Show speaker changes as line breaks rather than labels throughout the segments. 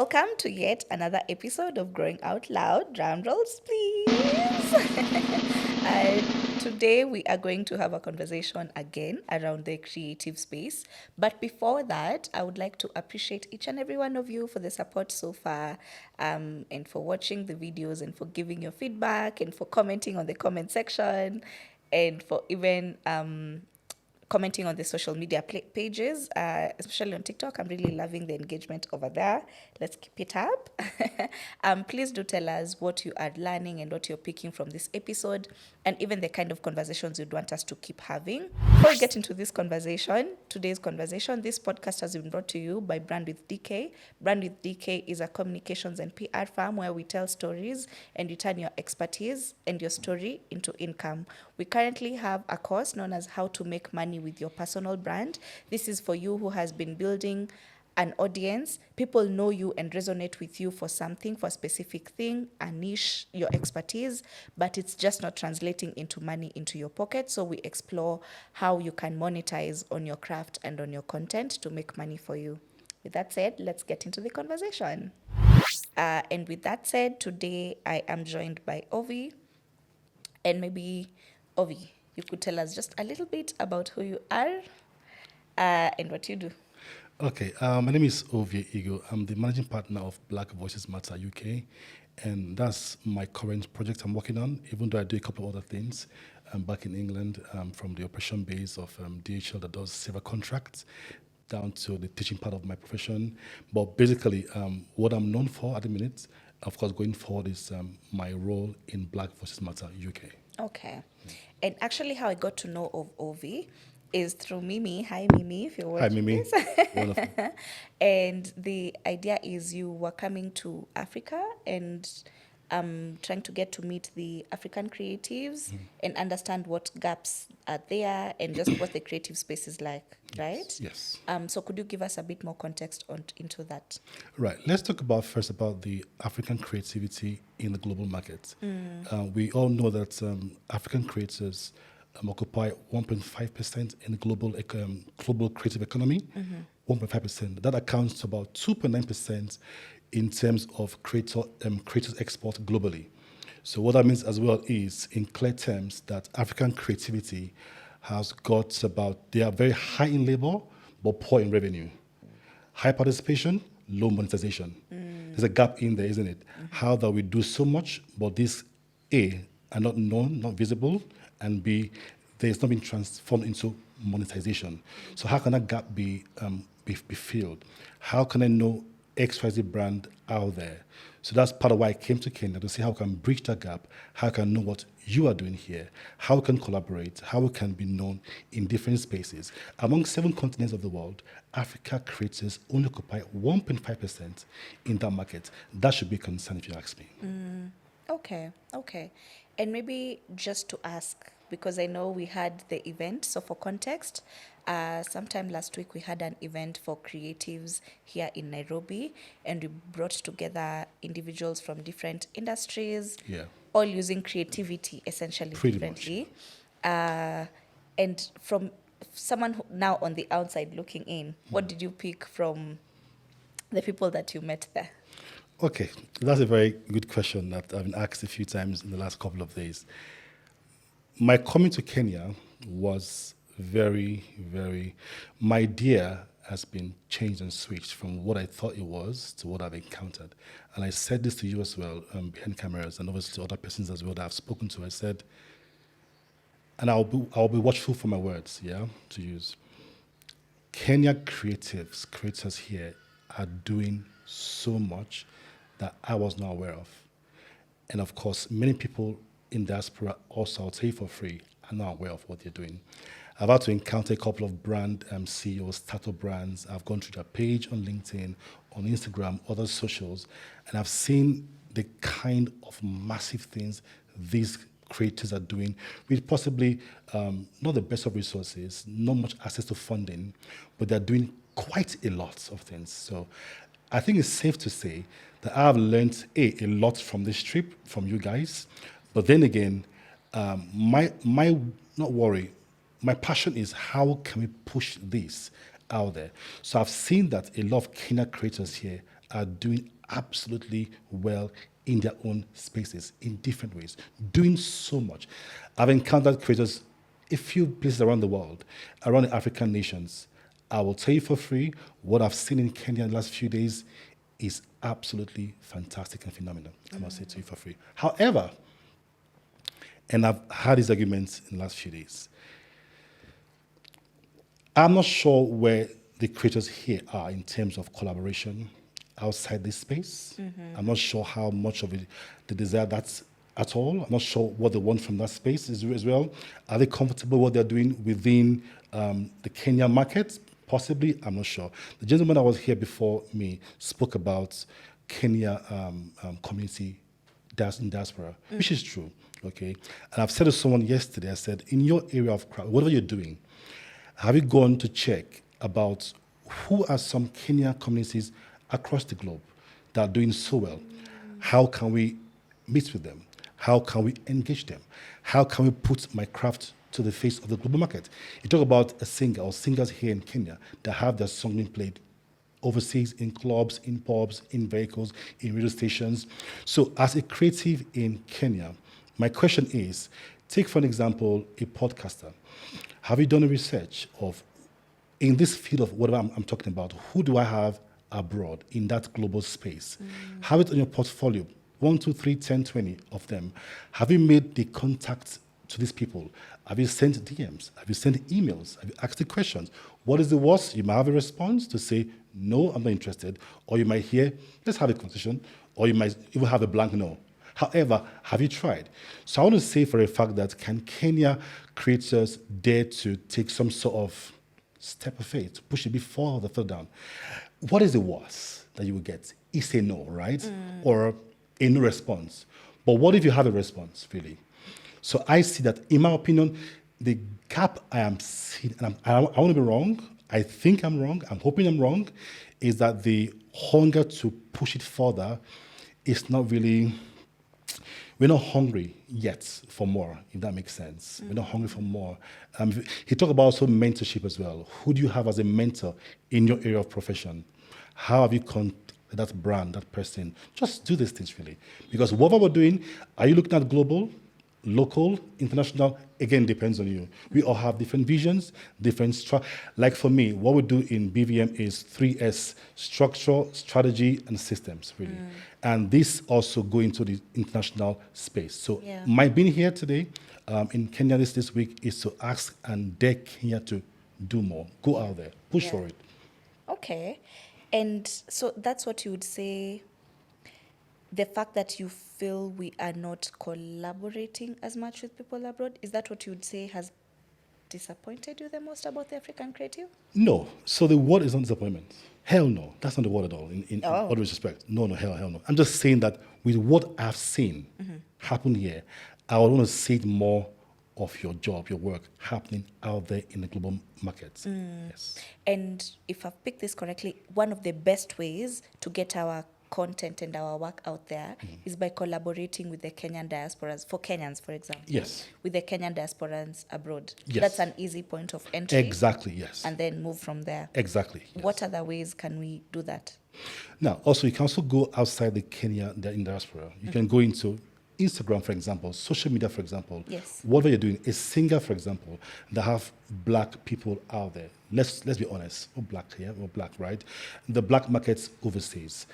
Welcome to yet another episode of Growing Out Loud. Drum rolls, please. Today, we are going to have a conversation again around the creative space. But before that, I would like to appreciate each and every one of you for the support so far, and for watching the videos, and for giving your feedback, and for commenting on the comment section, and for even commenting on the social media pages, especially on TikTok. I'm really loving the engagement over there. Let's keep it up. Please do tell us what you are learning and what you're picking from this episode, and even the kind of conversations you'd want us to keep having. Before we get into today's conversation, this podcast has been brought to you by Brand with DK. Brand with DK is a communications and PR firm where we tell stories and you turn your expertise and your story into income. We currently have a course known as How to Make Money with Your Personal Brand. This is for you who has been building an audience. People know you and resonate with you for something, for a specific thing, a niche, your expertise, but it's just not translating into money into your pocket. So we explore how you can monetize on your craft and on your content to make money for you. With that said, let's get into the conversation. And with that said, today I am joined by Ovie. And maybe, Ovie, you could tell us just a little bit about who you are and what you do.
Okay, my name is Ovie Igho. I'm the managing partner of Black Voices Matter UK, and that's my current project I'm working on, even though I do a couple of other things. I'm back in England from the operation base of DHL that does several contracts down to the teaching part of my profession. But basically, what I'm known for at the minute, of course, going forward is my role in Black Voices Matter UK.
Okay. And actually, how I got to know of Ovie is through Mimi. Hi, Mimi, if you're
Hi,
watching
Mimi.
this.
Wonderful.
And the idea is you were coming to Africa and trying to get to meet the African creatives and understand what gaps are there and just what the creative space is like, right?
Yes.
So could you give us a bit more context into that?
Right. Let's talk first about the African creativity in the global market. We all know that African creators occupy 1.5% in the global creative economy. 1.5%. That accounts to about 2.9% in terms of creators export globally. So what that means as well is, in clear terms, that African creativity has got they are very high in labor, but poor in revenue. High participation, low monetization. There's a gap in there, isn't it? How that we do so much, but these A, are not known, not visible, and B, there's not been transformed into monetization. So how can that gap be filled? How can I know XYZ brand out there? So that's part of why I came to Kenya, to see how I can bridge that gap, how I can know what you are doing here, how we can collaborate, how we can be known in different spaces. Among 7 continents of the world, Africa creators only occupy 1.5% in that market. That should be a concern if you ask me.
Okay. And maybe just to ask, because I know we had the event, so for context, sometime last week we had an event for creatives here in Nairobi, and we brought together individuals from different industries,
Yeah.
all using creativity essentially
Pretty
differently. And from someone now on the outside looking in, what did you pick from the people that you met there?
Okay, that's a very good question that I've been asked a few times in the last couple of days. My coming to Kenya was my idea has been changed and switched from what I thought it was to what I've encountered. And I said this to you as well, behind cameras, and obviously to other persons as well that I've spoken to. I said, and I'll be watchful for my words, to use. Kenya creators here are doing so much that I was not aware of. And of course, many people in diaspora also, I'll tell you for free, are not aware of what they're doing. I've had to encounter a couple of brand CEOs, startup brands. I've gone through their page on LinkedIn, on Instagram, other socials, and I've seen the kind of massive things these creators are doing with possibly not the best of resources, not much access to funding, but they're doing quite a lot of things. So I think it's safe to say that I've learned a lot from this trip, from you guys. But then again, my not worry, my passion is how can we push this out there. So I've seen that a lot of Kenya creators here are doing absolutely well in their own spaces in different ways, doing so much. I've encountered creators a few places around the world, around the African nations. I will tell you for free, what I've seen in Kenya in the last few days is absolutely fantastic and phenomenal. I must say to you for free. However, and I've had these arguments in the last few days, I'm not sure where the creators here are in terms of collaboration outside this space. I'm not sure how much of it they desire that at all. I'm not sure what they want from that space as well. Are they comfortable what they're doing within the Kenyan market? Possibly, I'm not sure. The gentleman that was here before me spoke about Kenya community in diaspora, which is true, okay? And I've said to someone yesterday, I said, in your area of crowd, whatever you're doing, have you gone to check about who are some Kenyan communities across the globe that are doing so well? How can we meet with them? How can we engage them? How can we put my craft to the face of the global market? You talk about a singer or singers here in Kenya that have their song being played overseas in clubs, in pubs, in vehicles, in radio stations. So as a creative in Kenya, my question is, take for an example, a podcaster. Have you done a research of, in this field of whatever I'm talking about, who do I have abroad in that global space? Have it on your portfolio, 1, 2, 3, 10, 20 of them. Have you made the contact to these people? Have you sent DMs? Have you sent emails? Have you asked the questions? What is the worst? You might have a response to say, no, I'm not interested. Or you might hear, let's have a conversation. Or you might even have a blank no. However, have you tried? So I want to say for a fact that can Kenya creators dare to take some sort of step of faith, push it a bit further, further down? What is the worst that you will get? Is a no, right? Or a no response. But what if you have a response, really? So I see that, in my opinion, the gap I am seeing, and I want to be wrong, I think I'm wrong, I'm hoping I'm wrong, is that the hunger to push it further is not really, we're not hungry yet for more, if that makes sense. We're not hungry for more. He talked about also mentorship as well. Who do you have as a mentor in your area of profession? How have you contacted that brand, that person? Just do these things, really. Because whatever we're doing, are you looking at global, local, international? Again, depends on you. We all have different visions, different like for me, what we do in BVM is 3S: structure, strategy, and systems, really. And this also go into the international space. So my being here today in Kenya this week is to ask and dare Kenya to do more. Go out there, push for it.
Okay. And so that's what you would say, the fact that you feel we are not collaborating as much with people abroad, is that what you would say has disappointed you the most about the African creative?
No. So the word is not disappointment. Hell no. That's not the word at all, in all due respect. No, hell no. I'm just saying that with what I've seen happen here, I would want to see more of your job, your work happening out there in the global markets. Yes.
And if I've picked this correctly, one of the best ways to get our content and our work out there is by collaborating with the Kenyan diasporas, for Kenyans, for example.
Yes.
With the Kenyan diasporans abroad.
Yes.
That's an easy point of entry.
Exactly, yes.
And then move from there.
Exactly. Yes.
What other ways can we do that?
Now, also, you can also go outside the Kenya diaspora. You can go into Instagram, for example, social media, for example.
Yes.
Whatever you're doing, a singer, for example, that have black people out there. Let's be honest. We're black here, we're black, right? The black markets overseas.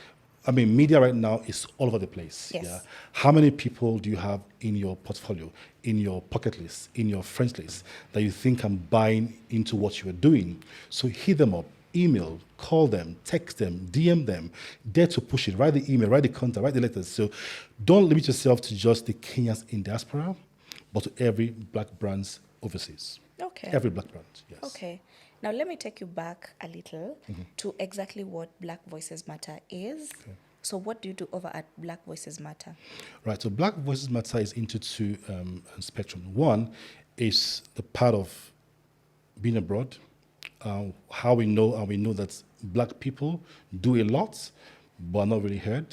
I mean, media right now is all over the place.
Yes.
Yeah. How many people do you have in your portfolio, in your pocket list, in your friends list that you think can buy into what you are doing? So hit them up, email, call them, text them, DM them, dare to push it, write the email, write the contact, write the letters. So don't limit yourself to just the Kenyans in diaspora, but to every black brands overseas.
Okay.
Every black brand, yes.
Okay. Now, let me take you back a little to exactly what Black Voices Matter is. Okay. So what do you do over at Black Voices Matter?
Right. So Black Voices Matter is into two spectrum. One is the part of being abroad, how we know, and we know that black people do a lot, but are not really heard.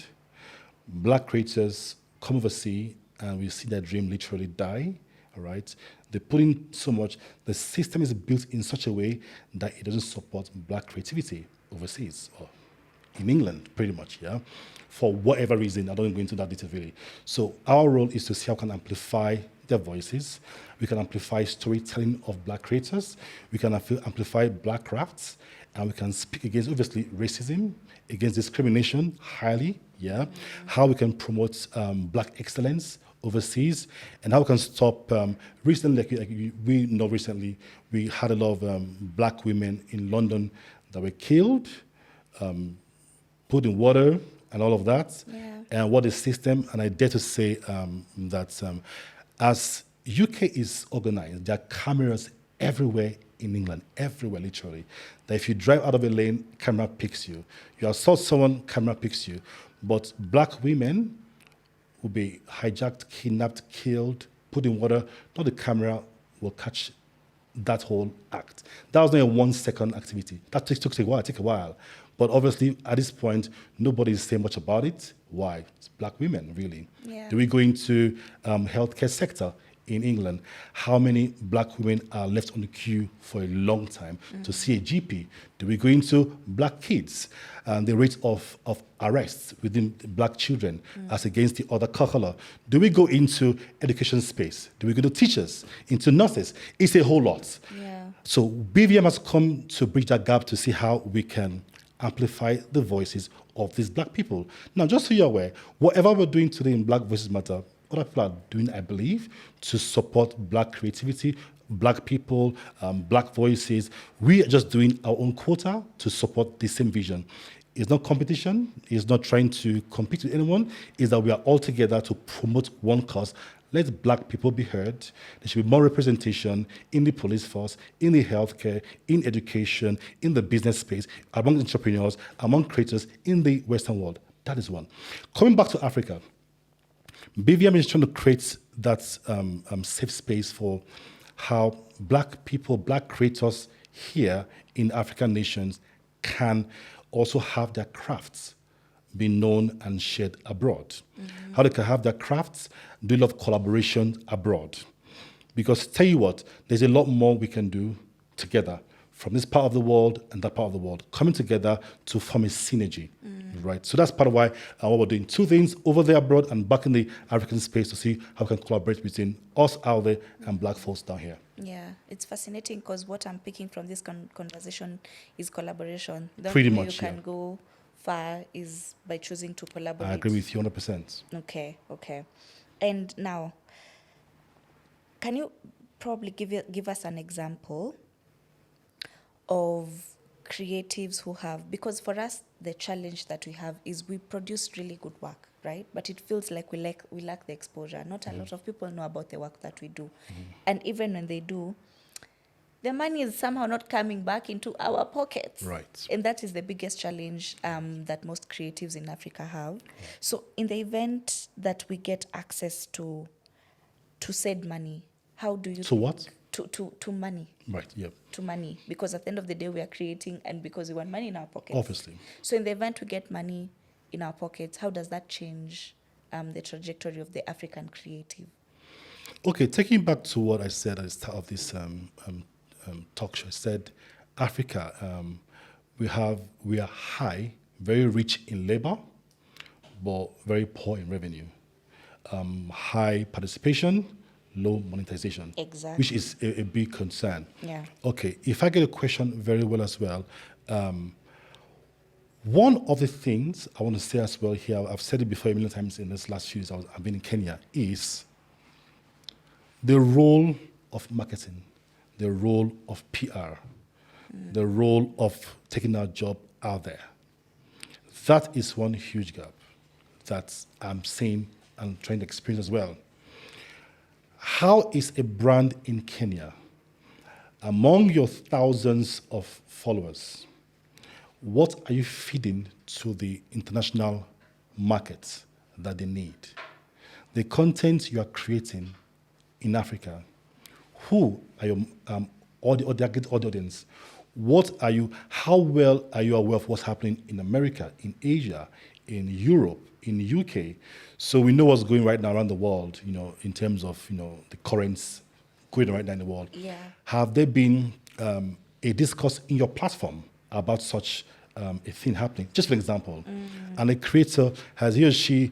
Black creators come overseas, and we see their dream literally die. All right. They put in so much. The system is built in such a way that it doesn't support black creativity overseas or in England, pretty much, yeah, for whatever reason. I don't go into that detail really. So our role is to see how we can amplify their voices. We can amplify storytelling of Black creators. We can amplify Black crafts, and we can speak against, obviously, racism, against discrimination, highly, yeah. How we can promote Black excellence overseas, and how we can stop. Recently, we know recently, we had a lot of Black women in London that were killed, put in water, and all of that.
Yeah.
And what the system, and I dare to say that as UK is organized, there are cameras everywhere in England, everywhere literally, that if you drive out of a lane, camera picks you. You assault someone, camera picks you. But Black women will be hijacked, kidnapped, killed, put in water. Not the camera will catch that whole act. That was not a 1 second activity. That took a while. But obviously, at this point, nobody is saying much about it. Why? It's Black women, really.
Yeah.
Do we go into healthcare sector in England? How many Black women are left on the queue for a long time to see a GP? Do we go into Black kids and the rate of arrests within Black children as against the other color? Do we go into education space? Do we go to teachers, into nurses? It's a whole lot.
Yeah.
So BVM has come to bridge that gap to see how we can amplify the voices of these Black people. Now, just so you're aware, whatever we're doing today in Black Voices Matter, other people are doing, I believe, to support Black creativity, Black people, Black voices. We are just doing our own quota to support the same vision. It's not competition. It's not trying to compete with anyone. It's that we are all together to promote one cause. Let Black people be heard. There should be more representation in the police force, in the healthcare, in education, in the business space, among entrepreneurs, among creators in the Western world. That is one. Coming back to Africa, BVM is trying to create that safe space for how Black people, Black creators here in African nations can also have their crafts be known and shared abroad. How they can have their crafts, do a lot of collaboration abroad. Because tell you what, there's a lot more we can do together from this part of the world and that part of the world, coming together to form a synergy, right? So that's part of why what we're doing. Two things, over there abroad and back in the African space, to see how we can collaborate between us out there and Black folks down here.
Yeah, it's fascinating because what I'm picking from this conversation is collaboration. The
Pretty
only way
much,
you can
yeah.
go far is by choosing to collaborate.
I agree with you 100%.
Okay. And now, can you probably give us an example of creatives who have, because for us the challenge that we have is we produce really good work, right? But it feels like we lack the exposure. Not a lot of people know about the work that we do. And even when they do, the money is somehow not coming back into our pockets.
Right.
And that is the biggest challenge that most creatives in Africa have. So in the event that we get access to said money, how do you...
To what?
To money.
Right, yep.
To money. Because at the end of the day, we are creating and because we want money in our pockets.
Obviously.
So in the event we get money in our pockets, how does that change the trajectory of the African creative?
Okay, taking back to what I said at the start of this talk show, I said Africa, we are high, very rich in labor, but very poor in revenue. High participation, low monetization.
Exactly.
Which is a big concern.
Yeah.
Okay, if I get a question very well as well, one of the things I want to say as well here, I've said it before a million times in this last few years I've been in Kenya, is the role of marketing, the role of PR, the role of taking our job out there. That is one huge gap that I'm seeing and trying to experience as well. How is a brand in Kenya, among your thousands of followers, what are you feeding to the international markets that they need? The content you are creating in Africa, who are your target audience? What are you? How well are you aware of what's happening in America, in Asia, in Europe, in the UK? So we know what's going right now around the world, in terms of, the currents going right now in the world.
Yeah.
Have there been a discourse in your platform about such a thing happening. Just for example, and a creator has he or she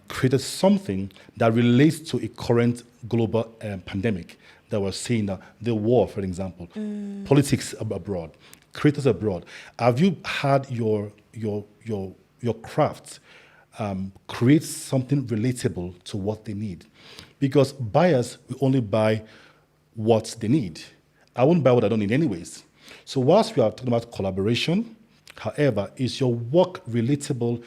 created something that relates to a current global pandemic that we're seeing now, the war, for example, politics abroad, creators abroad. Have you had your craft create something relatable to what they need? Because buyers will only buy what they need. I won't buy what I don't need anyways. So whilst we are talking about collaboration, however, is your work relatable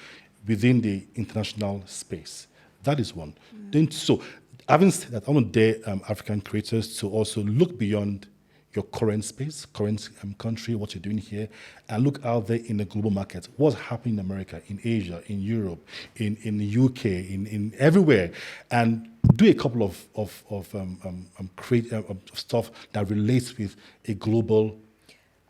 within the international space? That is one. Then, so having said that, I want to dare African creators to also look beyond your current space, current country, what you're doing here, and look out there in the global market. What's happening in America, in Asia, in Europe, in the UK, in everywhere, and do a couple of stuff that relates with a global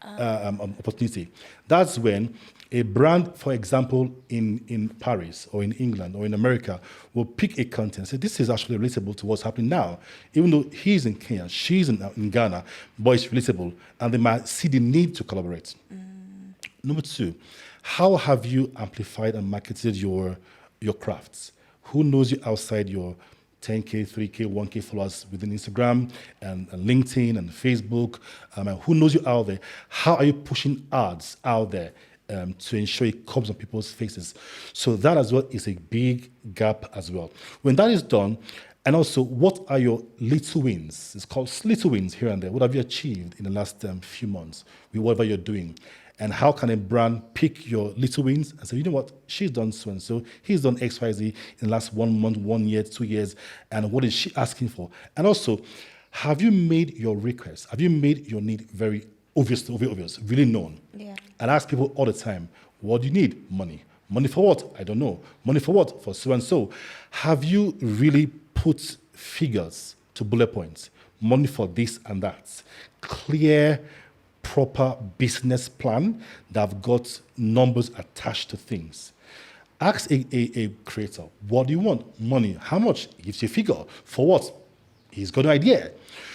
opportunity. That's when a brand, for example, in Paris or in England or in America, will pick a content and say, this is actually relatable to what's happening now. Even though he's in Kenya, she's in Ghana, but it's relatable. And they might see the need to collaborate. Number two, how have you amplified and marketed your crafts? Who knows you outside your 10K, 3K, 1K followers within Instagram and LinkedIn and Facebook? And who knows you out there? How are you pushing ads out there to ensure it comes on people's faces? So that as well is a big gap as well. When that is done, and also what are your little wins? It's called little wins here and there. What have you achieved in the last few months with whatever you're doing? And how can a brand pick your little wins and say, you know what, she's done so and so, he's done X, Y, Z in the last 1 month, 1 year, 2 years, and what is she asking for? And also, have you made your request? Have you made your need very obvious, really known?
Yeah.
And ask people all the time, what do you need? Money. Money for what? I don't know. Money for what? For so and so. Have you really put figures to bullet points? Money for this and that. Clear, proper business plan that have got numbers attached to things. Ask a creator, what do you want? Money. How much? Gives you a figure. For what? He's got an idea.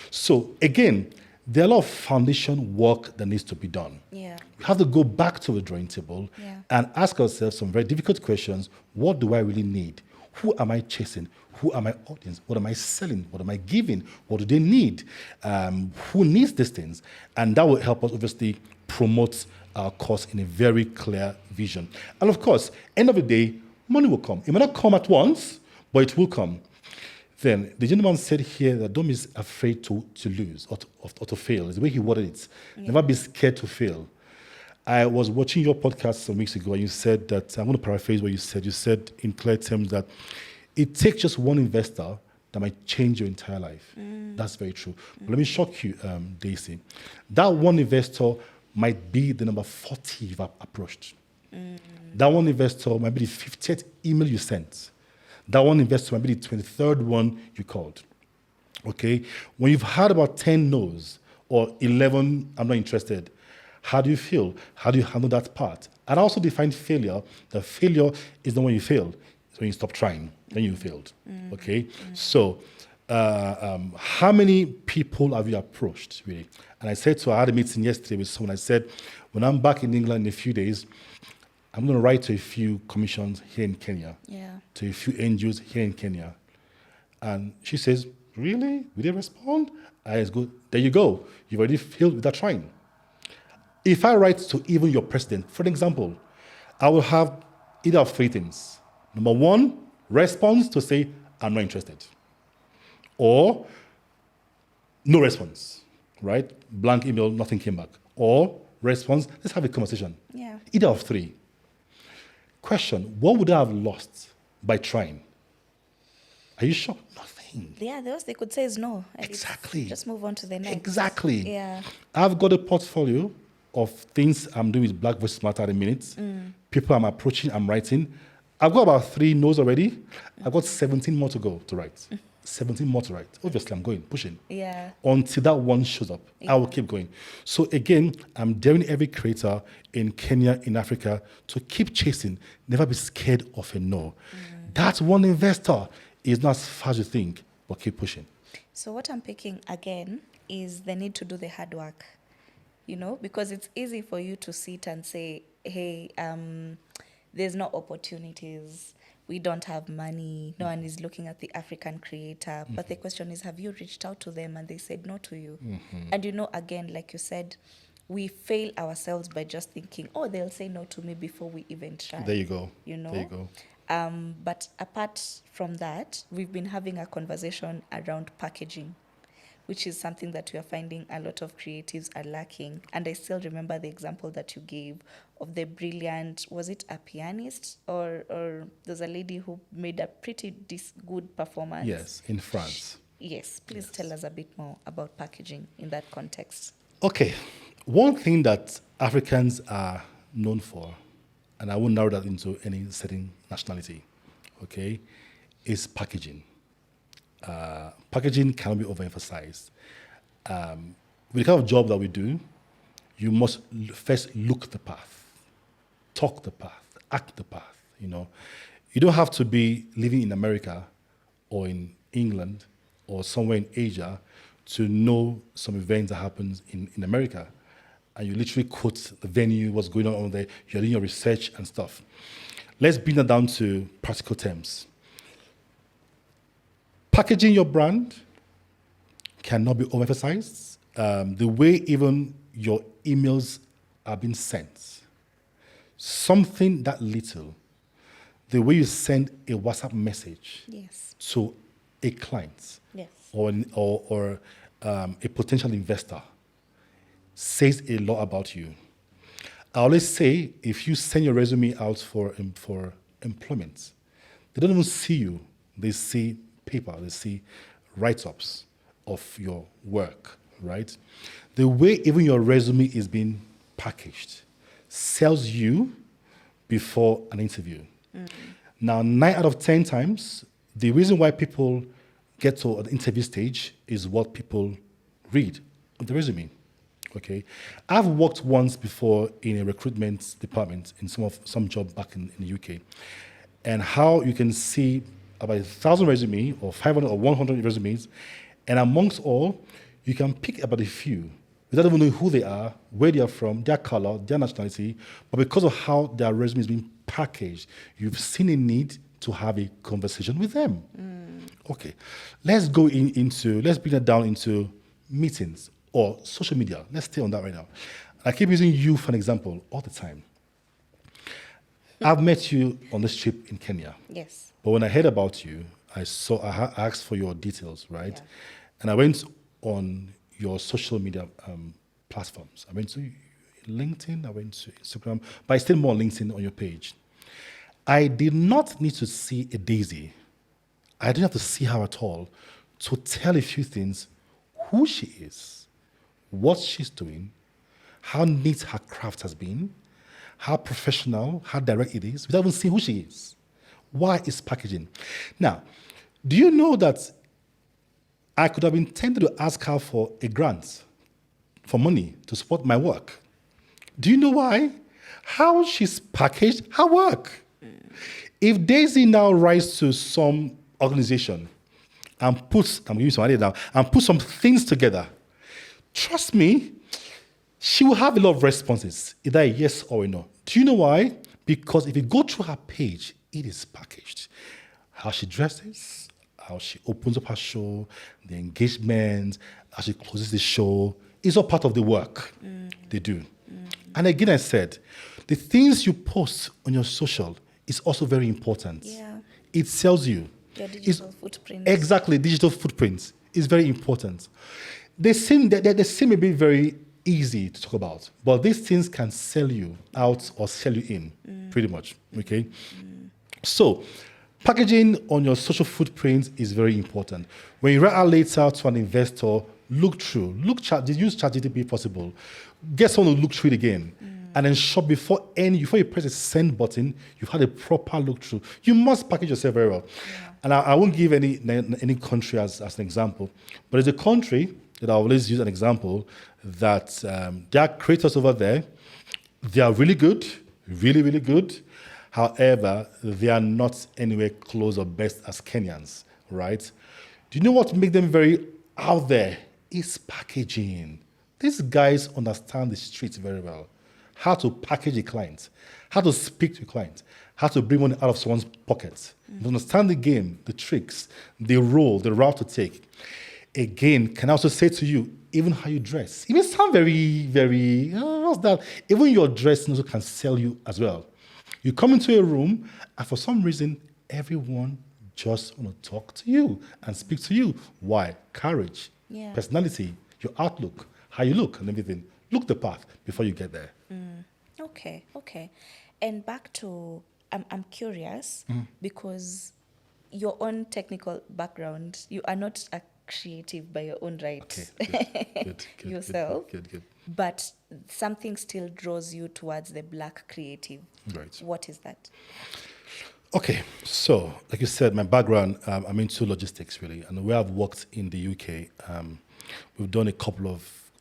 So again, there are a lot of foundation work that needs to be done.
Yeah.
We have to go back to the drawing table and ask ourselves some very difficult questions. What do I really need? Who am I chasing? Who are my audience? What am I selling? What am I giving? What do they need? Who needs these things? And that will help us obviously promote our cause in a very clear vision. And of course, end of the day, money will come. It may not come at once, but it will come. Then the gentleman said here that don't be afraid to lose or to fail. It's the way he worded it. Never be scared to fail. I was watching your podcast some weeks ago, and you said that, I'm going to paraphrase what you said. You said in clear terms that it takes just one investor that might change your entire life. That's very true. But let me shock you, Daisy. That one investor might be the number 40 you've approached. That one investor might be the 50th email you sent. That one investor might be the 23rd one you called. Okay? When you've had about 10 no's or 11, I'm not interested, how do you feel? How do you handle that part? And I also define failure. The failure is not when you fail. It's when you stop trying. Then you failed. Okay? So, how many people have you approached, really? And I said I had a meeting yesterday with someone. I said, when I'm back in England in a few days, I'm going to write to a few commissions here in Kenya, to a few NGOs here in Kenya. And she says, really? Will they respond? I just go, there you go. You've already failed without trying. If I write to even your president, for example, I will have either of three things. Number one, response to say, I'm not interested. Or no response, right? Blank email, nothing came back. Or response, let's have a conversation.
Yeah.
Either of three. Question, what would I have lost by trying? Are you sure? Nothing.
Yeah, the worst they could say is no. And
Exactly.
Just move on to the next.
Exactly.
Yeah.
I've got a portfolio of things I'm doing with Black Voices Matter at the minute. People I'm approaching, I'm writing. I've got about 3 no's already. I've got 17 more to go to write. 17 more to write. Obviously, I'm going, pushing.
Yeah.
Until that one shows up, I will keep going. So again, I'm daring every creator in Kenya, in Africa, to keep chasing. Never be scared of a no. That one investor is not as far as you think, but keep pushing.
So what I'm picking again is the need to do the hard work. You know, because it's easy for you to sit and say, hey, there's no opportunities. We don't have money. No one is looking at the African creator. But the question is, have you reached out to them and they said no to you? And again, like you said, we fail ourselves by just thinking, oh, they'll say no to me before we even try.
There you go.
You know?
There you go.
But apart from that, we've been having a conversation around packaging, which is something that we are finding a lot of creatives are lacking. And I still remember the example that you gave of the brilliant, was it a pianist or there's a lady who made a pretty good performance?
Yes, in France.
Yes, please tell us a bit more about packaging in that context.
Okay, one thing that Africans are known for, and I won't narrow that into any certain nationality, okay, is packaging. Packaging cannot be overemphasized. With the kind of job that we do, you must first look the path, talk the path, act the path. You don't have to be living in America or in England or somewhere in Asia to know some events that happens in America. And you literally quote the venue, what's going on there, you're doing your research and stuff. Let's bring that down to practical terms. Packaging your brand cannot be overemphasized. The way even your emails are being sent, something that little, the way you send a WhatsApp message
Yes.
to a client
Yes.
or a potential investor says a lot about you. I always say, if you send your resume out for employment, they don't even see you. They see paper, they see write-ups of your work, right? The way even your resume is being packaged sells you before an interview. Now, 9 out of 10 times, the reason why people get to an interview stage is what people read on the resume. Okay, I've worked once before in a recruitment department in some job back in the UK, and how you can see about 1,000 resumes or 500 or 100 resumes, and amongst all, you can pick about a few without even knowing who they are, where they are from, their color, their nationality, but because of how their resume is being packaged, you've seen a need to have a conversation with them. Okay, let's bring it down into meetings or social media. Let's stay on that right now. I keep using you for an example all the time. I've met you on this trip in Kenya.
Yes.
But when I heard about you, I asked for your details, right?
Yeah.
And I went on your social media platforms. I went to LinkedIn, I went to Instagram, but I stayed more on LinkedIn on your page. I did not need to see a daisy. I didn't have to see her at all to tell a few things, who she is, what she's doing, how neat her craft has been, how professional, how direct it is, without even seeing who she is. Why is packaging? Now, do you know that I could have been tempted to ask her for a grant, for money to support my work? Do you know why? How she's packaged her work. If Daisy now writes to some organization and I'm giving you some idea now, and put some things together, trust me, she will have a lot of responses, either a yes or a no. Do you know why? Because if you go through her page, it is packaged. How she dresses, how she opens up her show, the engagement, how she closes the show, is all part of the work they do. And again, I said, the things you post on your social is also very important.
Yeah.
It sells you.
Your digital footprint.
Exactly, digital footprint is very important. They seem a bit very easy to talk about, but these things can sell you out or sell you in, pretty much. Okay, so packaging on your social footprint is very important. When you write out later to an investor, use ChatGPT if possible. Get someone to look through it again. And ensure before you press the send button, you've had a proper look through. You must package yourself very well. Yeah. And I won't give any country as an example, but there's a country that I always use an example that there are creators over there. They are really good, really, really good. However, they are not anywhere close or best as Kenyans, right? Do you know what makes them very out there? It's packaging. These guys understand the streets very well. how to package a client, how to speak to a client, how to bring money out of someone's pocket. You understand the game, the tricks, the role, the route to take. Again, can I also say to you, even how you dress. It may sound very, very, what's that? Even your dress also can sell you as well. You come into a room, and for some reason, everyone just want to talk to you and speak to you. Why? Courage,
Yeah.
personality, your outlook, how you look, and everything. Look the path before you get there.
Okay, okay. And back to, I'm curious because your own technical background, you are not a creative by your own
Okay,
right
good,
yourself,
good.
but something still draws you towards the black creative.
Right.
What is that?
Okay, so like you said, my background, I'm into logistics really, and where I've worked in the UK, we've done a couple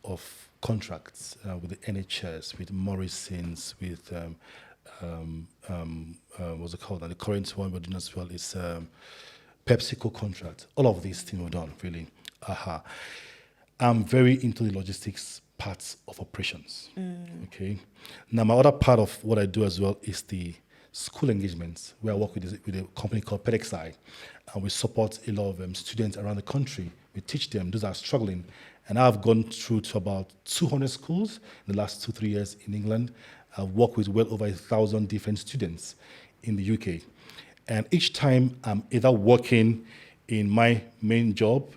of contracts with the NHS, with Morrison's, with what's it called? And the current one we're doing as well is PepsiCo contract. All of these things we've done really. I'm very into the logistics parts of operations. Okay. Now, my other part of what I do as well is the school engagements, where I work with a company called PedXI, and we support a lot of students around the country. We teach them; those are struggling. And I've gone through to about 200 schools in the last 2-3 years in England. I've worked with well over 1,000 different students in the UK. And each time I'm either working in my main job,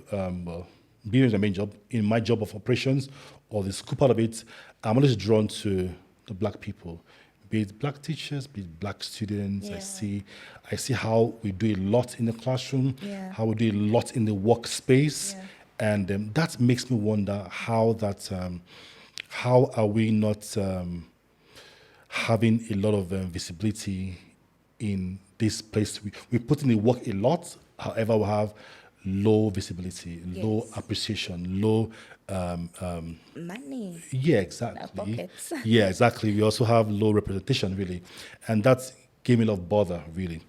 being the main job, in my job of operations or the school part of it, I'm always drawn to the black people, be it black teachers, be it black students.
Yeah.
I see how we do a lot in the classroom,
Yeah.
how we do a lot in the workspace,
Yeah.
and that makes me wonder how are we not having a lot of visibility in this place. We put in the work a lot, however, we have low visibility, low
Yes.
appreciation, low.
Money
Yeah,
in our
exactly.
pockets.
Yeah, exactly. We also have low representation, really, and that gave me a lot of bother, really.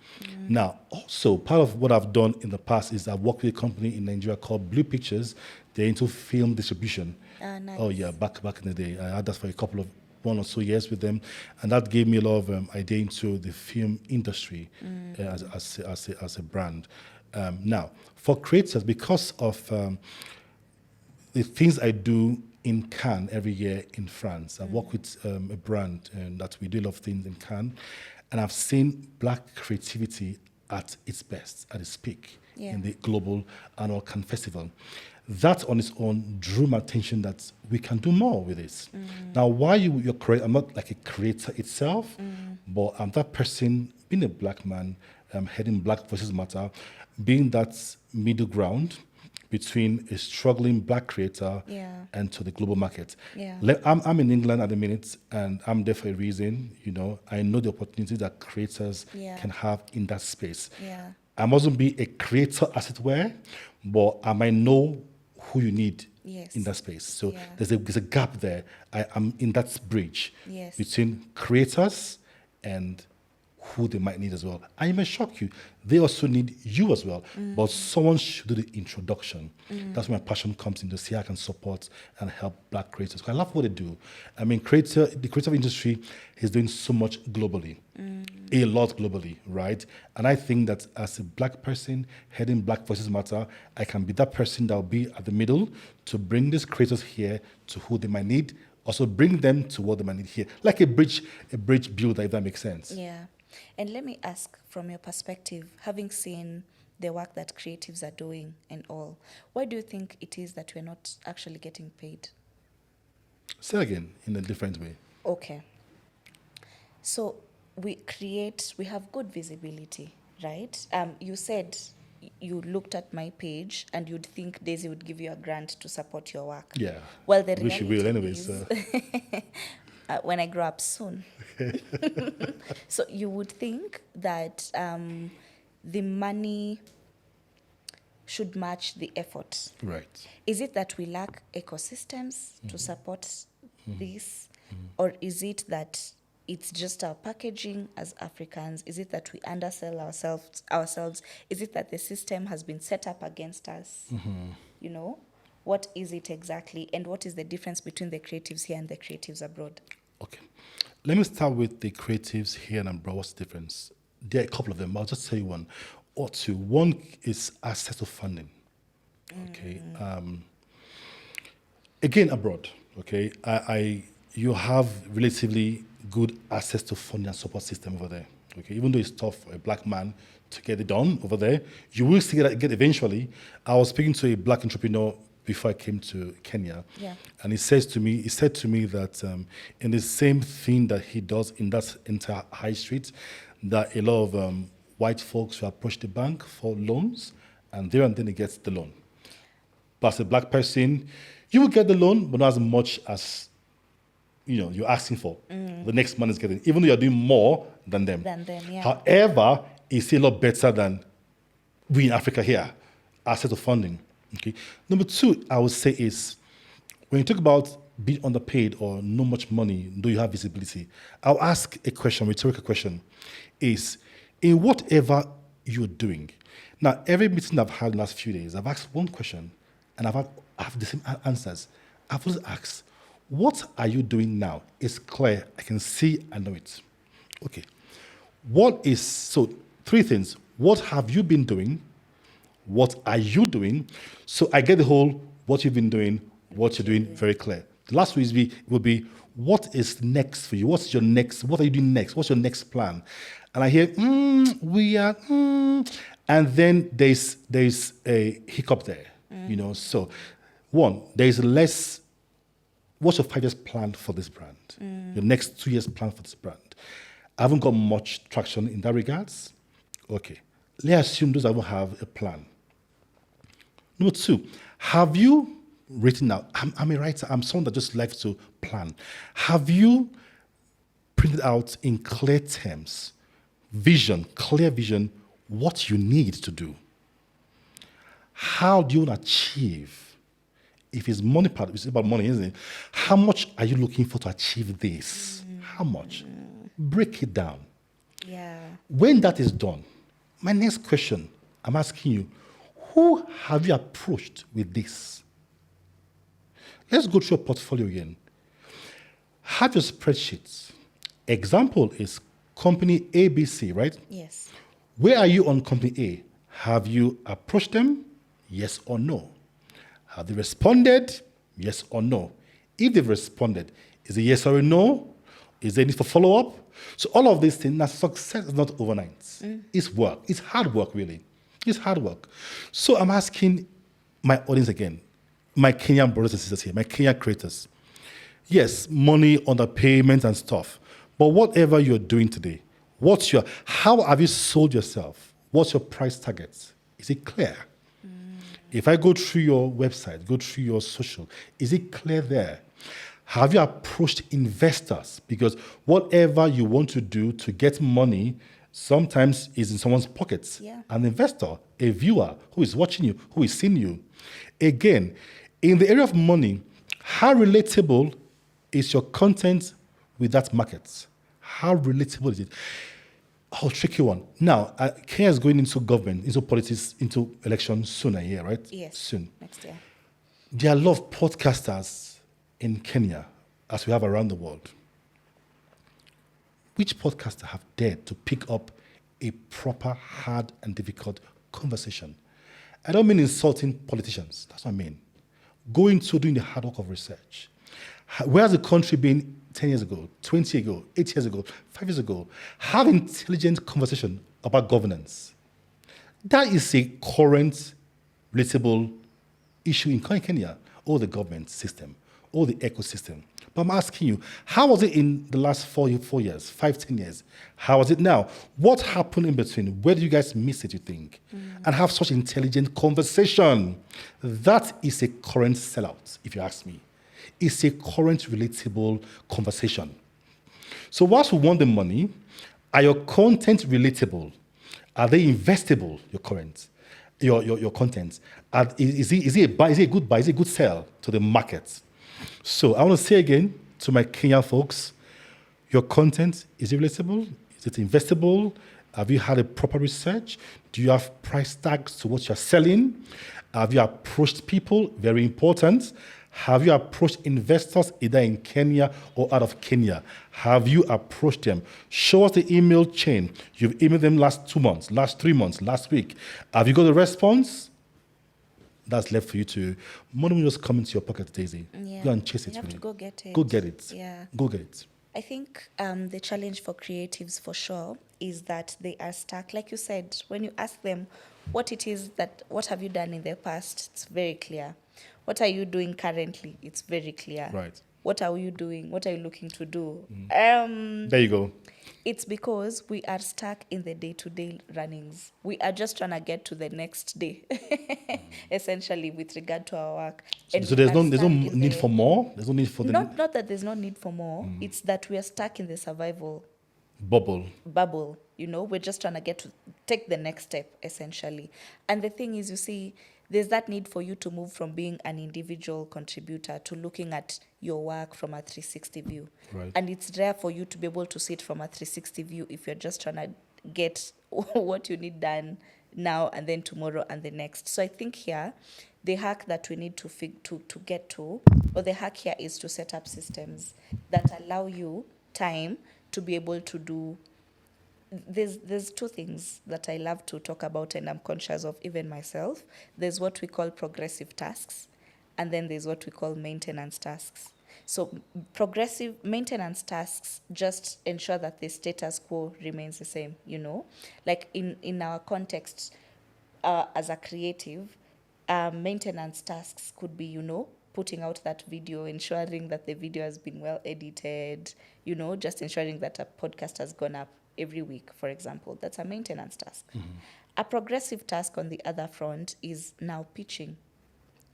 Now, also part of what I've done in the past is I've worked with a company in Nigeria called Blue Pictures. They're into film distribution.
Ah, nice.
Oh yeah, back in the day, I had that for a couple of 1 or 2 years with them, and that gave me a lot of idea into the film industry as a brand. Now, for creators, because of the things I do in Cannes every year in France. I work with a brand that we do a lot of things in Cannes, and I've seen black creativity at its best, at its peak
Yeah.
in the global annual Cannes Festival. That on its own drew my attention that we can do more with this. Now, why you're correct, I'm not like a creator itself, but I'm that person, being a black man, heading Black Voices Matter, being that middle ground between a struggling black creator
Yeah.
and to the global market.
Yeah.
I'm in England at the minute, and I'm there for a reason. You know, I know the opportunity that creators
Yeah.
can have in that space.
Yeah.
I mustn't be a creator, as it were, but I might know who you need
Yes.
in that space. So
Yeah.
there's a gap there. I'm in that bridge
Yes.
between creators and who they might need as well. And it may shock you, they also need you as well. But someone should do the introduction. That's where my passion comes in, to see how I can support and help black creators. 'Cause I love what they do. I mean, the creative industry is doing so much globally, a lot globally, right? And I think that as a black person heading Black Voices Matter, I can be that person that will be at the middle to bring these creators here to who they might need, also bring them to what they might need here, like a bridge builder, if that makes sense.
Yeah. And let me ask, from your perspective, having seen the work that creatives are doing and all, why do you think it is that we're not actually getting paid?
Say again in a different way.
Okay. So we have good visibility, right? You said you looked at my page and you'd think Daisy would give you a grant to support your work.
Yeah.
Well, the
Wish you
reality
will anyway.
is,
So.
when I grow up soon. So you would think that the money should match the effort.
Right.
Is it that we lack ecosystems to support this? Or is it that it's just our packaging as Africans? Is it that we undersell ourselves? Is it that the system has been set up against us? You know, what is it exactly? And what is the difference between the creatives here and the creatives abroad?
Okay. Let me start with the creatives here and abroad. What's the difference? There are a couple of them. I'll just tell you one or two. One is access to funding. Okay. Again, abroad. Okay. You have relatively good access to funding and support system over there. Okay. Even though it's tough for a black man to get it done over there, you will see it get eventually. I was speaking to a black entrepreneur before I came to Kenya,
Yeah.
and he said to me that in the same thing that he does in that entire high street, that a lot of white folks will approach the bank for loans, and there and then he gets the loan. But as a black person, you will get the loan, but not as much as you're asking for. The next man is getting, even though you're doing more than them.
Yeah.
However, it's still a lot better than we in Africa here, access to funding. Okay. Number two, I would say is when you talk about being underpaid or not much money, do you have visibility? I'll ask a question, rhetorical question, is in whatever you're doing. Now, every meeting I've had in the last few days, I've asked one question and I have the same answers. I've always asked, what are you doing now? It's clear. I can see, I know it. Okay. So three things. What have you been doing? What are you doing? So I get the whole what you've been doing, what you're doing very clear. The last will be what is next for you? What are you doing next? What's your next plan? And I hear, and then there's a hiccup there. So one, there's less, what's your 5 years plan for this brand? Your next 2 years plan for this brand? I haven't got much traction in that regards. Okay. Let's assume those that will have a plan. Number two, have you written out? I'm a writer. I'm someone that just likes to plan. Have you printed out in clear terms, clear vision, what you need to do? How do you want to achieve? If it's money part, it's about money, isn't it? How much are you looking for to achieve this? How much? Break it down.
Yeah.
When that is done, my next question, I'm asking you, who have you approached with this? Let's go through your portfolio again. Have your spreadsheets. Example is company ABC, right?
Yes.
Where are you on company A? Have you approached them? Yes or no? Have they responded? Yes or no? If they've responded, is it yes or a no? Is there need for follow-up? So all of these things, now success is not overnight. It's work. It's hard work, really. It's hard work. So I'm asking my audience again, my Kenyan brothers and sisters here, my Kenyan creators. Yes, money, underpayment and stuff. But whatever you're doing today, how have you sold yourself? What's your price target? Is it clear? If I go through your website, go through your social, is it clear there? Have you approached investors? Because whatever you want to do to get money sometimes is in someone's pockets.
Yeah.
An investor, a viewer who is watching you, who is seeing you. Again, in the area of money, how relatable is your content with that market? How relatable is it? Oh, tricky one. Now, Kenya is going into government, into politics, into elections soon, I hear, right?
Yes.
Soon.
Next year.
There are a lot of podcasters in Kenya, as we have around the world. Which podcaster have dared to pick up a proper, hard, and difficult conversation? I don't mean insulting politicians. That's what I mean. Going to doing the hard work of research. Where has the country been 10 years ago, 20 years ago, 8 years ago, 5 years ago? Have intelligent conversation about governance. That is a current, relatable issue in Kenya, or the government system, or the ecosystem. But I'm asking you, how was it in the last 4 years, 5, 10 years? How was it now? What happened in between? Where did you guys miss it, you think? And have such intelligent conversation. That is a current sellout, if you ask me. It's a current relatable conversation. So whilst we want the money, are your content relatable? Are they investable, your content? Is it a buy? Is it a good buy? Is it a good sell to the market? So I want to say again to my Kenyan folks, your content, is it relatable? Is it investable? Have you had a proper research? Do you have price tags to what you're selling? Have you approached people? Very important. Have you approached investors either in Kenya or out of Kenya? Have you approached them? Show us the email chain. You've emailed them last 2 months, last 3 months, last week. Have you got a response? That's left for you to. Money will just come into your pocket, Daisy.
Yeah.
Go and chase it.
You have
Really.
to go get it.
Go get it.
Yeah.
Go get it.
I think the challenge for creatives for sure is that they are stuck. Like you said, when you ask them what have you done in the past, it's very clear. What are you doing currently? It's very clear.
Right.
What are you doing? What are you looking to do?
There you go.
It's because we are stuck in the day-to-day runnings. We are just trying to get to the next day, essentially, with regard to our work. And
So
we
there's
are
no
stuck in
need for more. There's no need for the
not that there's no need for more. It's that we are stuck in the survival
bubble.
bubble. We're just trying to take the next step, essentially. And the thing is, you see, there's that need for you to move from being an individual contributor to looking at your work from a 360 view.
Right.
And it's rare for you to be able to see it from a 360 view if you're just trying to get what you need done now and then tomorrow and the next. So I think here, the hack that we need to get to, or the hack here is to set up systems that allow you time to be able to do. There's two things that I love to talk about, and I'm conscious of even myself. There's what we call progressive tasks, and then there's what we call maintenance tasks. So progressive maintenance tasks just ensure that the status quo remains the same, Like in our context, as a creative, maintenance tasks could be, putting out that video, ensuring that the video has been well edited, just ensuring that a podcast has gone up every week, for example. That's a maintenance task. A progressive task on the other front is now pitching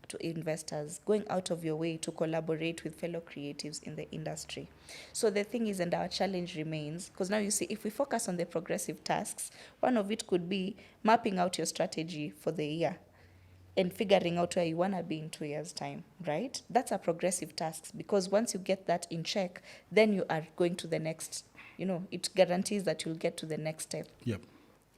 to investors, going out of your way to collaborate with fellow creatives in the industry. So the thing is, and our challenge remains, because now you see, if we focus on the progressive tasks, one of it could be mapping out your strategy for the year and figuring out where you want to be in 2 years' time, right? That's a progressive task, because once you get that in check, then you are going to the next, it guarantees that you'll get to the next step.
Yep.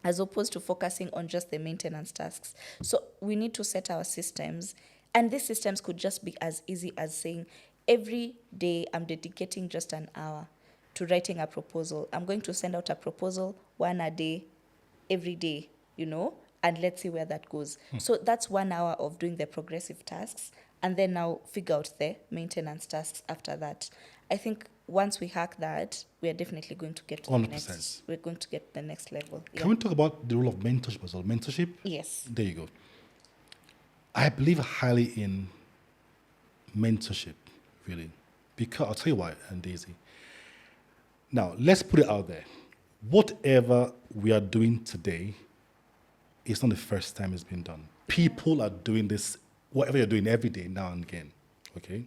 As opposed to focusing on just the maintenance tasks. So we need to set our systems, and these systems could just be as easy as saying, every day I'm dedicating just an hour to writing a proposal. I'm going to send out a proposal, one a day, every day, and let's see where that goes. So that's 1 hour of doing the progressive tasks, and then now figure out the maintenance tasks after that. I think once we hack that, we are definitely going to get to
100%.
the next. We're going to get the next level.
Can we talk about the role of mentorship as well? Mentorship?
Yes.
There you go. I believe highly in mentorship, really. Because I'll tell you why, and Daisy. Now, let's put it out there. Whatever we are doing today, it's not the first time it's been done. People are doing this, whatever you're doing every day, now and again. Okay?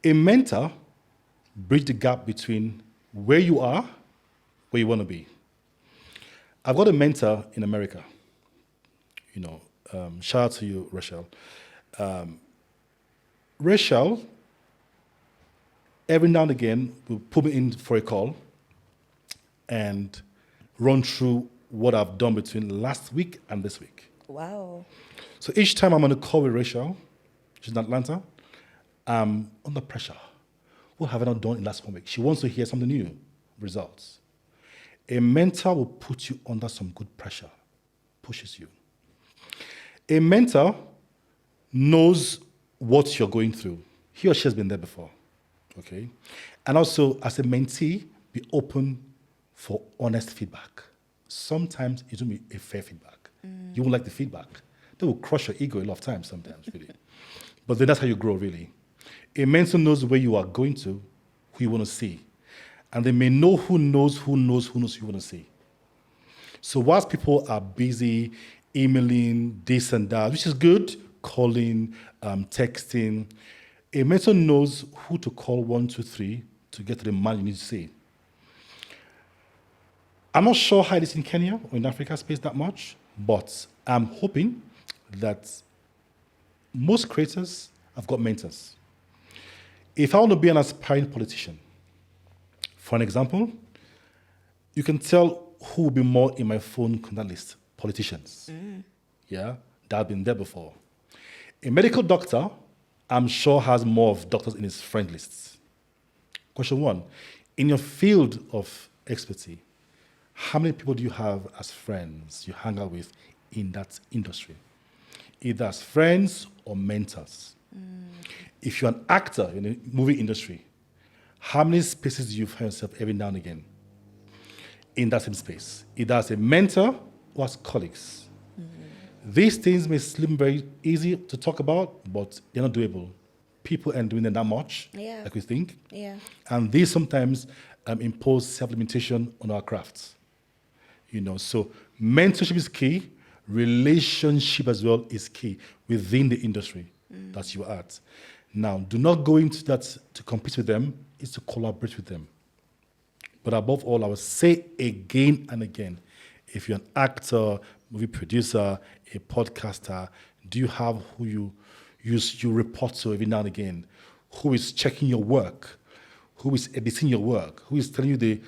A mentor bridge the gap between where you are, where you want to be. I've got a mentor in America. Shout out to you, Rachel. Rachel, every now and again, will put me in for a call and run through what I've done between last week and this week.
Wow.
So each time I'm on a call with Rachel, she's in Atlanta, I'm under pressure. What have I not done in the last 1 week? She wants to hear something new, results. A mentor will put you under some good pressure, pushes you. A mentor knows what you're going through. He or she has been there before, okay? And also, as a mentee, be open for honest feedback. Sometimes it won't be a fair feedback. You won't like the feedback. They will crush your ego a lot of times sometimes, really. But then that's how you grow, really. A mentor knows where you are going to, who you want to see. And they may know who knows who you want to see. So whilst people are busy emailing this and that, which is good, calling, texting, a mentor knows who to call 1, 2, 3 to get to the man you need to see. I'm not sure how it is in Kenya or in Africa space that much, but I'm hoping that most creators have got mentors. If I want to be an aspiring politician, for an example, you can tell who will be more in my phone contact list. Politicians. Yeah, that have been there before. A medical doctor I'm sure has more of doctors in his friend lists. Question one, in your field of expertise, how many people do you have as friends you hang out with in that industry? Either as friends or mentors. If you're an actor in the movie industry, how many spaces do you find yourself every now and again in that same space? Either as a mentor or as colleagues. These things may seem very easy to talk about, but they're not doable. People aren't doing them that much,
Yeah.
like we think.
Yeah.
And these sometimes impose self-limitation on our crafts. So mentorship is key. Relationship as well is key within the industry that you're at. Now, do not go into that to compete with them. It's to collaborate with them. But above all, I will say again and again, if you're an actor, movie producer, a podcaster, do you have who you report to every now and again? Who is checking your work? Who is editing your work? Who is telling you the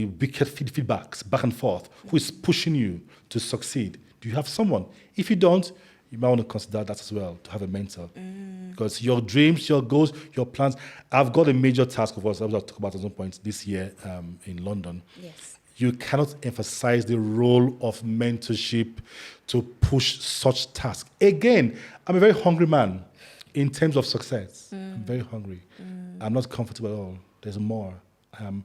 wicked feedbacks back and forth? Who is pushing you to succeed? Do you have someone? If you don't, you might want to consider that as well, to have a mentor. Because your dreams, your goals, your plans. I've got a major task of us I will talk about at some point this year in London.
Yes.
You cannot emphasize the role of mentorship to push such tasks. Again, I'm a very hungry man in terms of success. I'm very hungry. I'm not comfortable at all. There's more. And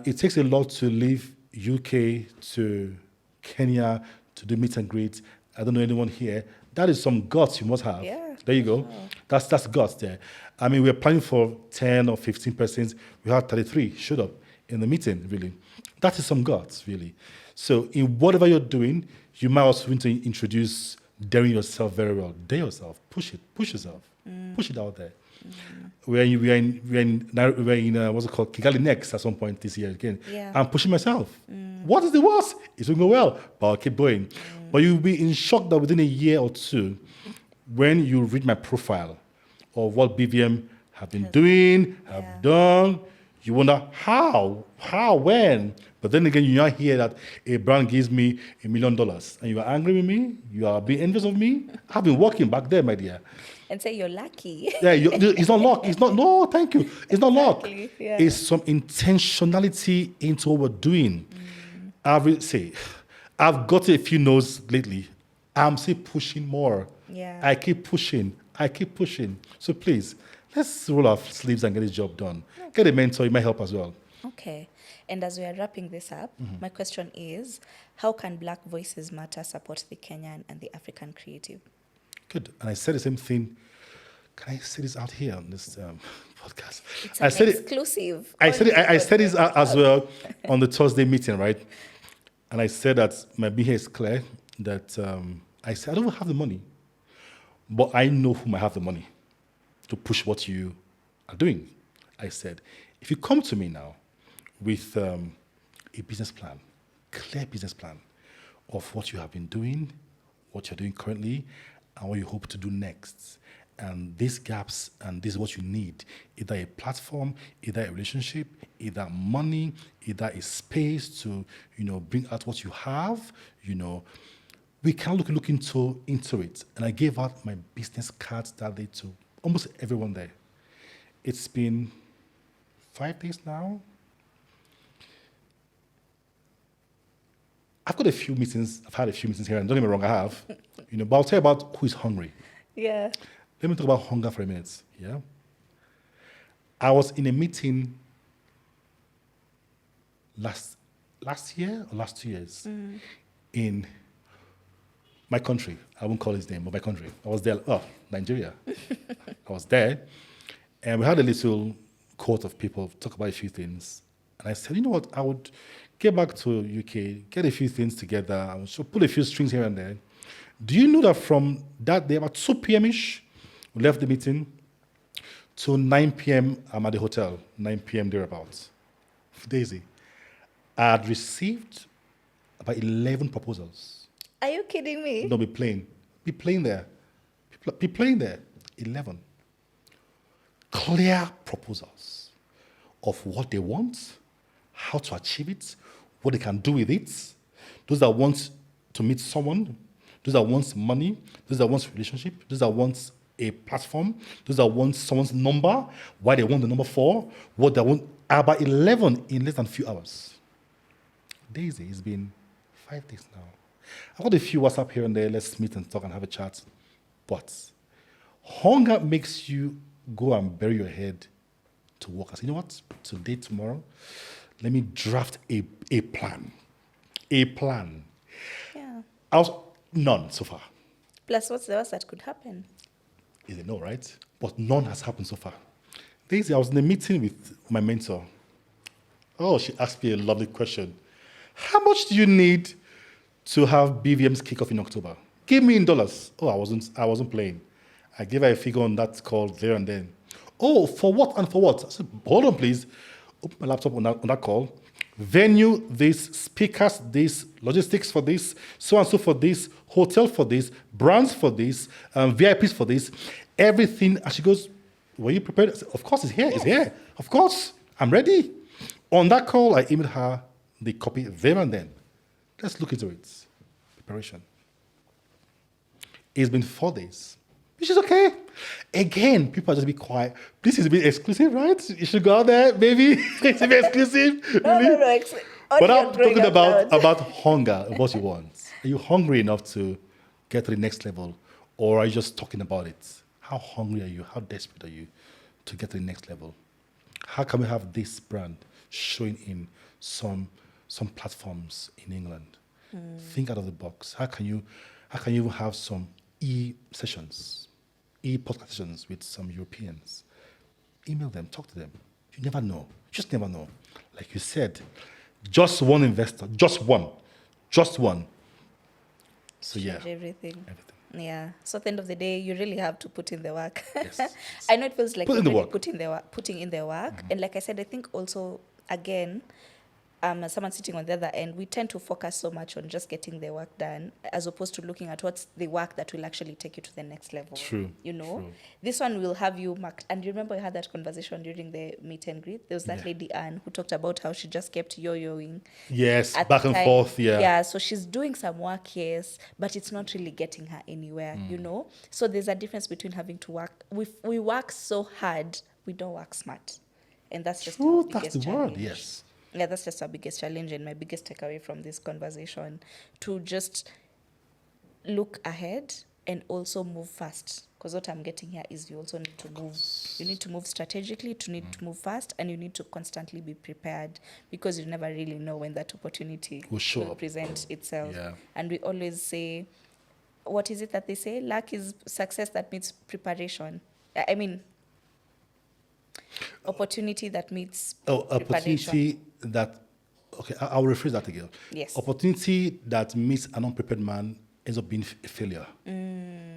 it takes a lot to leave UK to Kenya to do meet and greet. I don't know anyone here. That is some guts you must have.
Yeah,
There you go.
sure.
That's guts there. I mean, we're planning for 10 or 15 persons. We had 33 showed up in the meeting, really. That is some guts, really. So in whatever you're doing, you might also want to introduce daring yourself very well. Dare yourself. Push it. Push yourself. Push it out there. We're in what's it called, Kigali next at some point this year again.
Yeah.
I'm pushing myself. What is the worst? It's going to go well, but I'll keep going. But you'll be in shock that within a year or two, when you read my profile of what BVM have been doing, have done, you wonder how, when. But then again, you now hear that a brand gives me $1 million, and you are angry with me. You are being envious of me. I've been working back there, my dear.
And say you're lucky.
Yeah, it's not luck. It's not. No, thank you. It's not luck.
Exactly, yeah.
It's some intentionality into what we're doing. I've got a few no's lately. I'm still pushing more.
Yeah.
I keep pushing. So please, let's roll our sleeves and get this job done. Get a mentor. It might help as well.
Okay. And as we are wrapping this up, my question is, how can Black Voices Matter support the Kenyan and the African creative?
Good. And I said the same thing. Can I say this out here on this podcast?
It's
I
an
said
exclusive.
I said it as well on the Thursday meeting, right? And I said that my behavior is clear. That I said I don't have the money, but I know who might have the money to push what you are doing. I said, if you come to me now with a business plan, clear business plan of what you have been doing, what you're doing currently, and what you hope to do next. And these gaps, and this is what you need, either a platform, either a relationship, either money, either a space to, bring out what you have, we can look into it. And I gave out my business cards that day to almost everyone there. It's been 5 days now. I've had a few meetings here, and don't get me wrong, I have. But I'll tell you about who is hungry.
Yeah.
Let me talk about hunger for a minute. Yeah. I was in a meeting last year or last 2 years in my country. I won't call his name, but my country. I was there. Nigeria. I was there, and we had a little cohort of people talk about a few things. And I said, you know what? I would get back to UK, get a few things together, and so pull a few strings here and there. Do you know that from that day, about 2 p.m.-ish, we left the meeting, to 9 p.m., I'm at the hotel, 9 p.m. thereabouts. Daisy, I had received about 11 proposals.
Are you kidding me?
No, be playing there. 11. Clear proposals of what they want, how to achieve it, what they can do with it. Those that want to meet someone, those that want money, those that want relationship, those that want a platform, those that want someone's number, why they want the number 4, what they want, about 11 in less than a few hours. Daisy, it's been 5 days now. I've got a few WhatsApp here and there, let's meet and talk and have a chat. But hunger makes you go and bury your head to work. I said, you know what, today, tomorrow, let me draft a plan. A plan.
Yeah.
I was none so far.
Plus, what's the worst that could happen?
Is it no, right? But none has happened so far. Daisy, I was in a meeting with my mentor. Oh, she asked me a lovely question. How much do you need to have BVM's kickoff in October? Give me in dollars. Oh, I wasn't playing. I gave her a figure on that call there and then. Oh, for what and for what? I said, hold on, please. Open my laptop on that call. Venue, this, speakers, this, logistics for this, so and so for this, hotel for this, brands for this, VIPs for this, everything. And she goes, were you prepared? I said, of course, it's here. It's here. Of course, I'm ready. On that call, I emailed her the copy there and then. Let's look into it. Preparation. It's been 4 days, which is okay. Again, people are just be quiet. This is a bit exclusive, right? You should go out there, maybe. It's a bit exclusive.
No,
really.
no.
But I'm talking
about
about hunger, what you want. Are you hungry enough to get to the next level? Or are you just talking about it? How hungry are you? How desperate are you to get to the next level? How can we have this brand showing in some platforms in England? Think out of the box. How can you even have some e-sessions, e-podcast sessions with some Europeans? Email them, talk to them. You never know. Just never know. Like you said, just one investor, just one. So yeah.
Change everything. Yeah. So at the end of the day, you really have to put in the work.
Yes.
I know it feels like
Put in the work.
putting in the work. And like I said, I think also, again, as someone sitting on the other end, we tend to focus so much on just getting the work done as opposed to looking at what's the work that will actually take you to the next level.
True.
You know,
True.
this one will have you marked. And you remember we had that conversation during the meet and greet? There was that
Yeah.
lady, Anne, who talked about how she just kept yo-yoing.
Yes,
At
back
the
and
time.
forth, yeah.
Yeah, so she's doing some work, yes, but it's not really getting her anywhere, you know? So there's a difference between having to work. We work so hard, we don't work smart. And that's just our
True,
biggest
that's the
challenge.
word, yes.
Yeah, that's just our biggest challenge and my biggest takeaway from this conversation, to just look ahead and also move fast. Because what I'm getting here is you also need to move. You need to move strategically, to need to move fast, and you need to constantly be prepared because you never really know when that opportunity
Will show up.
present itself.
Yeah.
And we always say, what is it that they say? Luck is success that meets preparation. I mean, opportunity that meets preparation.
Opportunity that, okay, I'll rephrase that again.
Yes.
Opportunity that meets an unprepared man ends up being a failure.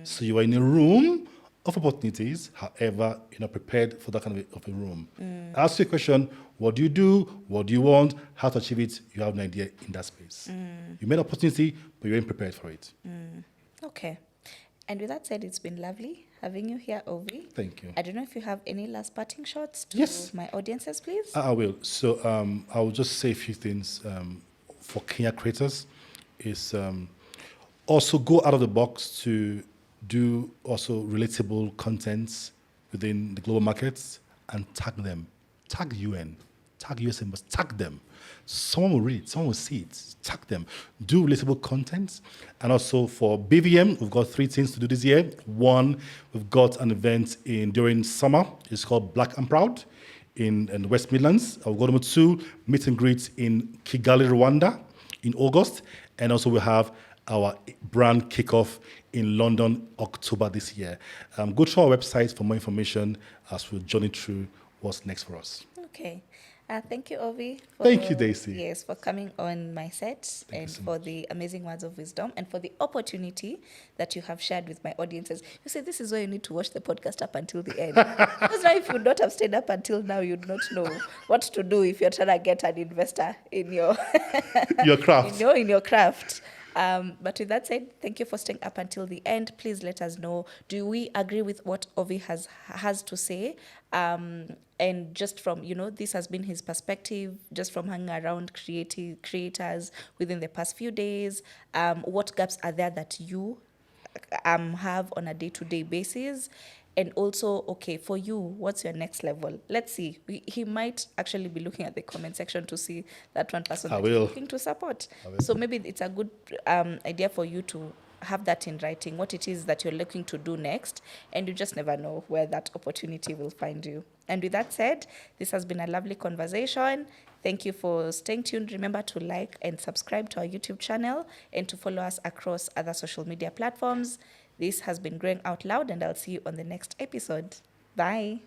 So you are in a room of opportunities, however, you're not prepared for that kind of a room. I ask you a question, what do you do? What do you want? How to achieve it? You have an idea in that space. You made opportunity, but you weren't prepared for it.
Okay. And with that said, it's been lovely having you here, Ovie.
Thank you.
I don't know if you have any last parting shots to
Yes.
my audiences, please.
I will. So I will just say a few things for Kenya creators. Is also go out of the box to do also relatable contents within the global markets and tag them. Tag UN, tag US Embassy, tag them. Someone will read it, someone will see it. Tag them. Do relatable content. And also for BVM, we've got 3 things to do this year. 1, we've got an event during summer. It's called Black and Proud in the West Midlands. We've got number 2, meet and greet in Kigali, Rwanda in August. And also we have our brand kickoff in London, October this year. Go to our website for more information as we journey through what's next for us.
Okay. Thank you, Ovie.
Thank you, Daisy.
Yes, for coming on my set
Thank you
and
so
for the amazing words of wisdom and for the opportunity that you have shared with my audiences. You say this is why you need to watch the podcast up until the end. Because now if you would not have stayed up until now, you'd not know what to do if you're trying to get an investor in your
Your craft.
in your craft. But with that said, thank you for staying up until the end. Please let us know, do we agree with what Ovie has to say? And just from, this has been his perspective, just from hanging around creators within the past few days. What gaps are there that you have on a day-to-day basis, and also, okay, for you, what's your next level? Let's see. He might actually be looking at the comment section to see that one person
I
that he's
will.
looking to support.
I will.
So maybe it's a good idea for you to have that in writing, what it is that you're looking to do next, and you just never know where that opportunity will find you. And with that said, this has been a lovely conversation. Thank you for staying tuned. Remember to like and subscribe to our YouTube channel and to follow us across other social media platforms. This has been Growing Out Loud, and I'll see you on the next episode. Bye.